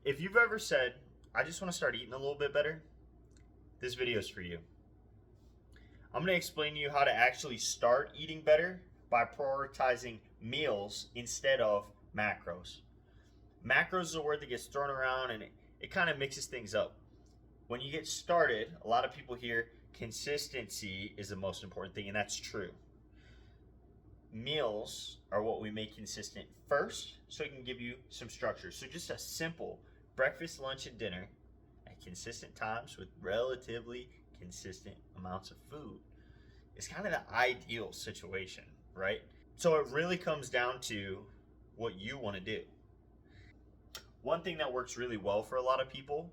If you've ever said, I just want to start eating a little bit better, this video is for you. I'm going to explain to you how to actually start eating better by prioritizing meals instead of macros. Macros is a word that gets thrown around and it kind of mixes things up. When you get started, a lot of people hear consistency is the most important thing, and that's true. Meals are what we make consistent first, so it can give you some structure. So just a simple breakfast, lunch, and dinner at consistent times with relatively consistent amounts of food is kind of the ideal situation, right? So it really comes down to what you want to do. One thing that works really well for a lot of people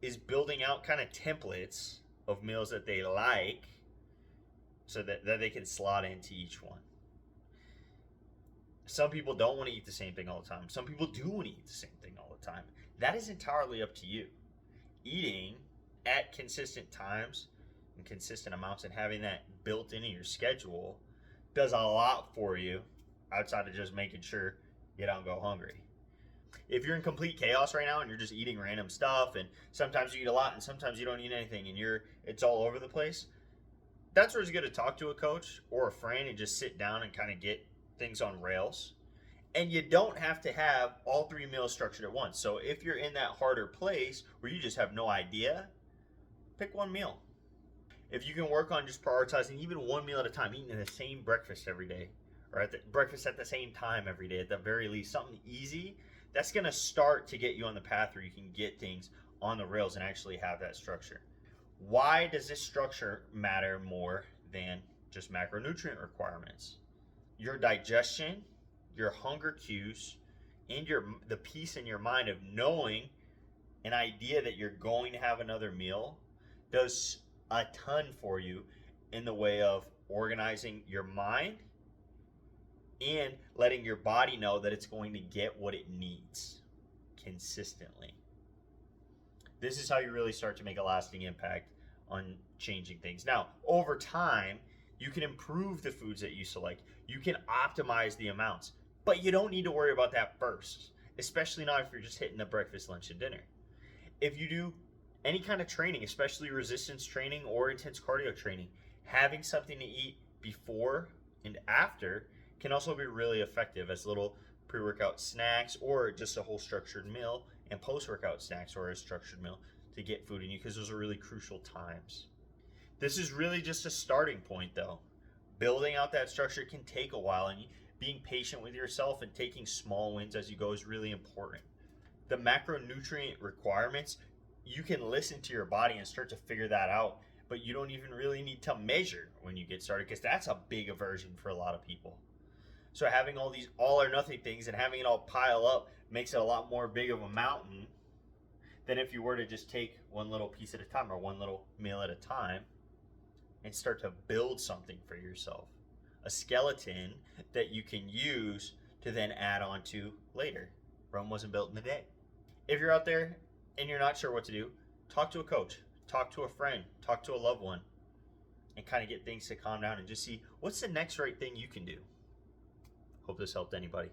is building out kind of templates of meals that they like so that they can slot into each one. Some people don't want to eat the same thing all the time. Some people do want to eat the same thing all the time. That is entirely up to you. Eating at consistent times and consistent amounts and having that built into your schedule does a lot for you outside of just making sure you don't go hungry. If you're in complete chaos right now and you're just eating random stuff and sometimes you eat a lot and sometimes you don't eat anything and it's all over the place, that's where it's good to talk to a coach or a friend and just sit down and kind of get things on rails. And you don't have to have all 3 meals structured at once. So if you're in that harder place where you just have no idea, pick one meal. If you can work on just prioritizing even one meal at a time, eating the same breakfast every day, or breakfast at the same time every day, at the very least, something easy, that's going to start to get you on the path where you can get things on the rails and actually have that structure. Why does this structure matter more than just macronutrient requirements? Your digestion, your hunger cues, and the peace in your mind of knowing an idea that you're going to have another meal does a ton for you in the way of organizing your mind and letting your body know that it's going to get what it needs consistently. This is how you really start to make a lasting impact on changing things. Now, over time, you can improve the foods that you select. You can optimize the amounts, but you don't need to worry about that first, especially not if you're just hitting the breakfast, lunch, and dinner. If you do any kind of training, especially resistance training or intense cardio training, having something to eat before and after can also be really effective as little pre-workout snacks or just a whole structured meal, and post-workout snacks or a structured meal to get food in you, because those are really crucial times. This is really just a starting point though. Building out that structure can take a while, and being patient with yourself and taking small wins as you go is really important. The macronutrient requirements, you can listen to your body and start to figure that out, but you don't even really need to measure when you get started, because that's a big aversion for a lot of people. So having all these all or nothing things and having it all pile up makes it a lot more big of a mountain than if you were to just take one little piece at a time or one little meal at a time and start to build something for yourself. A skeleton that you can use to then add on to later. Rome wasn't built in a day. If you're out there and you're not sure what to do, talk to a coach, talk to a friend, talk to a loved one, and kind of get things to calm down and just see what's the next right thing you can do. Hope this helped anybody.